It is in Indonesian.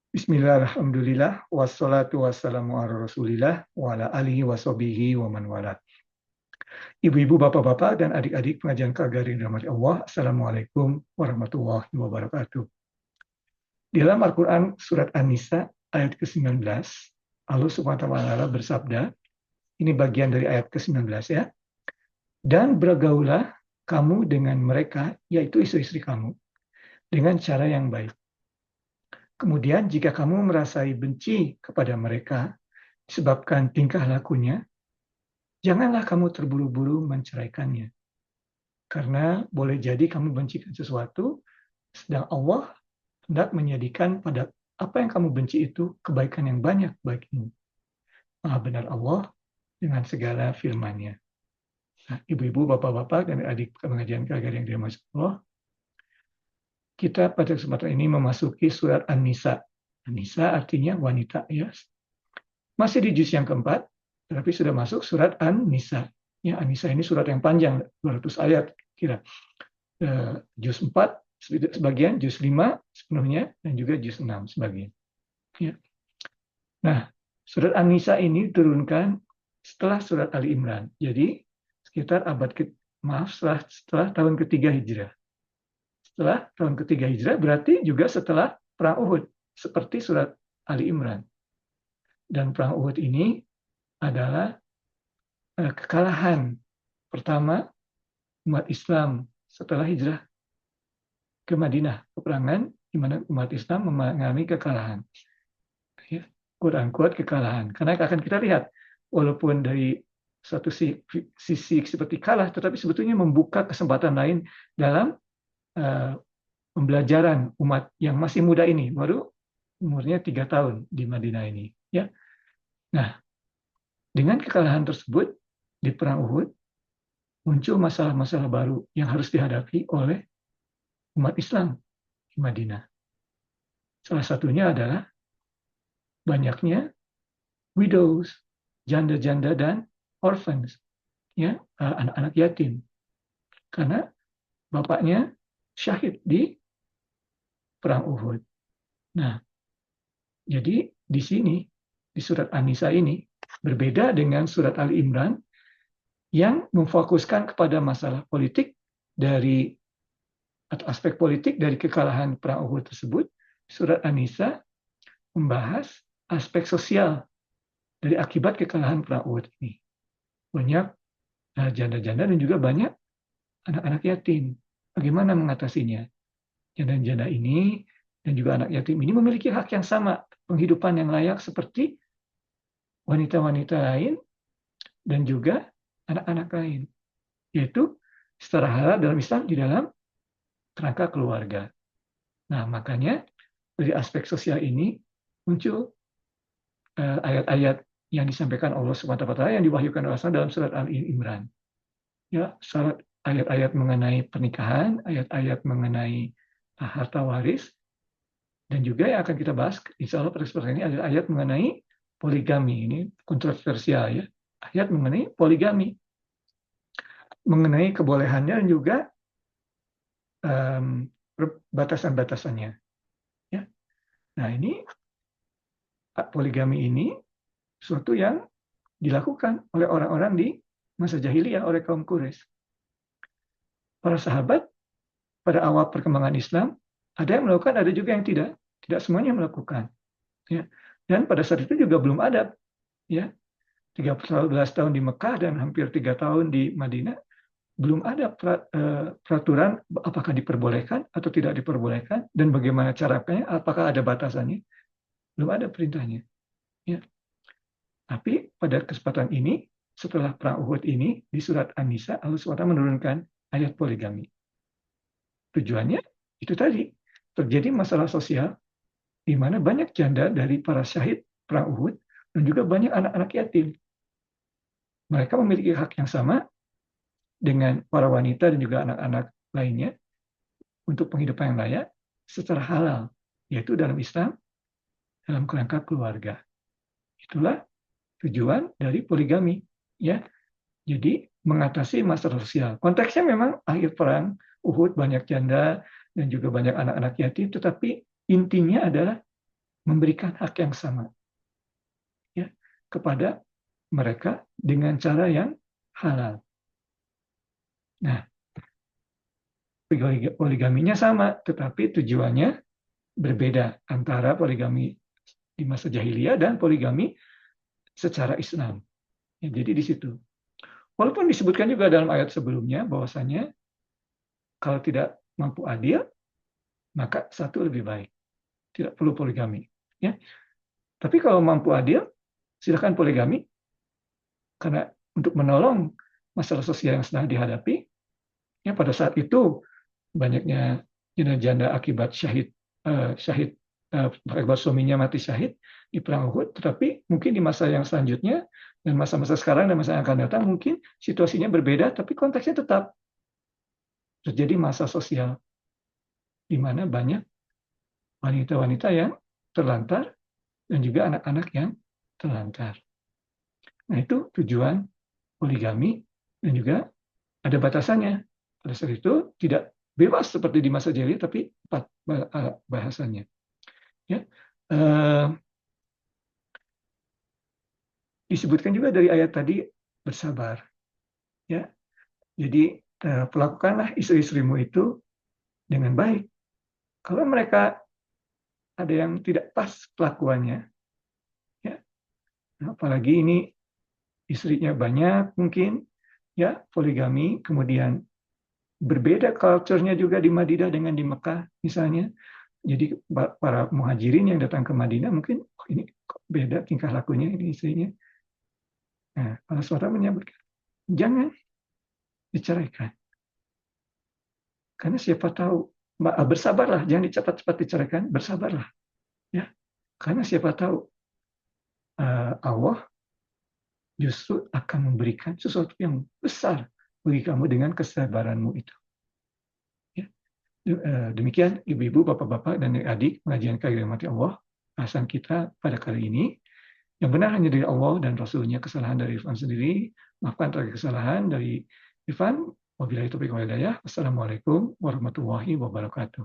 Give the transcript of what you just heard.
Bismillah, alhamdulillah, wassalatu wassalamu ala rasulillah, wa ala alihi wa sahbihi wa man wala. Ibu-ibu, bapak-bapak, dan adik-adik pengajian Kagari Rahmat Allah, Assalamualaikum warahmatullahi wabarakatuh. Di dalam Al-Quran Surat An-Nisa ayat ke-19, Allah Subhanahu wa Ta'ala bersabda, ini bagian dari ayat ke-19 ya, dan bergaulah kamu dengan mereka, yaitu istri-istri kamu, dengan cara yang baik. Kemudian jika kamu merasai benci kepada mereka, disebabkan tingkah lakunya, janganlah kamu terburu-buru menceraikannya. Karena boleh jadi kamu bencikan sesuatu, sedang Allah hendak menjadikan pada apa yang kamu benci itu kebaikan yang banyak bagimu. Maha benar Allah dengan segala firman-Nya. Nah, ibu-ibu, bapak-bapak, dan adik pengajian Kagari yang dirahmati Allah, kita pada kesempatan ini memasuki surat An-Nisa. An-Nisa artinya wanita, ya. Masih di juz yang keempat, tetapi sudah masuk surat An-Nisa. Ya, An-Nisa ini surat yang panjang, 200 ayat kira. Juz 4 sebagian, juz 5 sepenuhnya, dan juga juz 6 sebagian. Ya. Nah, surat An-Nisa ini diturunkan setelah surat Ali Imran. Jadi sekitar setelah tahun ketiga Hijrah. Setelah tahun ketiga Hijrah berarti juga setelah perang Uhud, seperti surat Ali Imran. Dan perang Uhud ini adalah kekalahan pertama umat Islam setelah hijrah ke Madinah, peperangan di mana umat Islam mengalami kekalahan. Ya, quote-unquote kekalahan. Karena akan kita lihat, walaupun dari satu sisi seperti kalah, tetapi sebetulnya membuka kesempatan lain dalam pembelajaran umat yang masih muda ini, baru umurnya 3 tahun di Madinah ini. Ya. Nah, dengan kekalahan tersebut di perang Uhud, muncul masalah-masalah baru yang harus dihadapi oleh umat Islam di Madinah. Salah satunya adalah banyaknya widows, janda-janda dan orphans, ya, anak-anak yatim. Karena bapaknya syahid di perang Uhud. Nah, jadi di sini di surat An-Nisa ini berbeda dengan surat Ali Imran yang memfokuskan kepada masalah politik atau aspek politik dari kekalahan perang Uhud tersebut. Surat An-Nisa membahas aspek sosial dari akibat kekalahan perang Uhud ini. Banyak janda-janda dan juga banyak anak-anak yatim. Bagaimana mengatasinya? Janda-janda ini dan juga anak yatim ini memiliki hak yang sama, penghidupan yang layak seperti wanita-wanita lain dan juga anak-anak lain. Yaitu secara halal dalam Islam di dalam kerangka keluarga. Nah, makanya dari aspek sosial ini muncul ayat-ayat yang disampaikan Allah Subhanahu wa Ta'ala yang diwahyukan oleh Allah dalam surat Ali Imran. Ya, ayat-ayat mengenai pernikahan, ayat-ayat mengenai harta waris, dan juga yang akan kita bahas, insya Allah pada kesempatan ini adalah ayat mengenai poligami. Ini kontroversial ya, ayat mengenai poligami, mengenai kebolehannya dan juga batasan-batasannya. Ya. Nah ini poligami ini suatu yang dilakukan oleh orang-orang di masa jahiliyah oleh kaum Quraisy. Para sahabat pada awal perkembangan Islam ada yang melakukan, ada juga yang tidak semuanya melakukan. Ya. Dan pada saat itu juga belum ada, ya, 13 tahun di Mekah dan hampir 3 tahun di Madinah, belum ada peraturan apakah diperbolehkan atau tidak diperbolehkan dan bagaimana caranya, apakah ada batasannya, belum ada perintahnya. Ya. Tapi pada kesempatan ini, setelah perang Uhud ini, di surat An-Nisa, Allah SWT menurunkan ayat poligami. Tujuannya itu tadi, terjadi masalah sosial di mana banyak janda dari para syahid perang Uhud dan juga banyak anak-anak yatim. Mereka memiliki hak yang sama dengan para wanita dan juga anak-anak lainnya untuk penghidupan yang layak secara halal, yaitu dalam Islam, dalam kerangka keluarga. Itulah tujuan dari poligami, ya. Jadi mengatasi masalah sosial. Konteksnya memang akhir perang Uhud banyak janda dan juga banyak anak-anak yatim, tetapi intinya adalah memberikan hak yang sama, ya, kepada mereka dengan cara yang halal. Nah, poligaminya sama, tetapi tujuannya berbeda antara poligami di masa jahiliyah dan poligami secara Islam. Ya, jadi di situ. Walaupun disebutkan juga dalam ayat sebelumnya bahwasanya kalau tidak mampu adil, maka satu lebih baik. Tidak perlu poligami. Ya. Tapi kalau mampu adil, silakan poligami, karena untuk menolong masalah sosial yang sedang dihadapi, ya pada saat itu banyaknya janda-janda akibat akibat suaminya mati syahid di perang Uhud, tetapi mungkin di masa yang selanjutnya dan masa-masa sekarang dan masa yang akan datang mungkin situasinya berbeda, tapi konteksnya tetap terjadi masa sosial di mana banyak wanita-wanita yang terlantar dan juga anak-anak yang terlantar. Nah, itu tujuan poligami dan juga ada batasannya. Pada saat itu tidak bebas seperti di masa jahiliyah, tapi empat bahasanya. Ya. Disebutkan juga dari ayat tadi bersabar. Ya. Jadi perlakukanlah istri-istrimu itu dengan baik. Kalau mereka ada yang tidak pas kelakuannya, ya, apalagi ini istrinya banyak mungkin, ya poligami, kemudian berbeda culture-nya juga di Madinah dengan di Mekah misalnya. Jadi para muhajirin yang datang ke Madinah mungkin ini kok beda tingkah lakunya ini istrinya. Nah, Allah SWT menyebutkan jangan diceraikan. Karena siapa tahu, bersabarlah, jangan cepat-cepat diceraikan, bersabarlah. Ya, karena siapa tahu Allah justru akan memberikan sesuatu yang besar bagi kamu dengan kesabaranmu itu. Ya. Demikian ibu-ibu, bapak-bapak, dan adik pengajian KG Rahmati Allah, bahasan kita pada kali ini. Yang benar hanya dari Allah dan Rasulnya, kesalahan dari Irfan sendiri. Maafkan terhadap kesalahan dari Irfan. Wabillahi taufiq wal hidayah. Wassalamualaikum warahmatullahi wabarakatuh.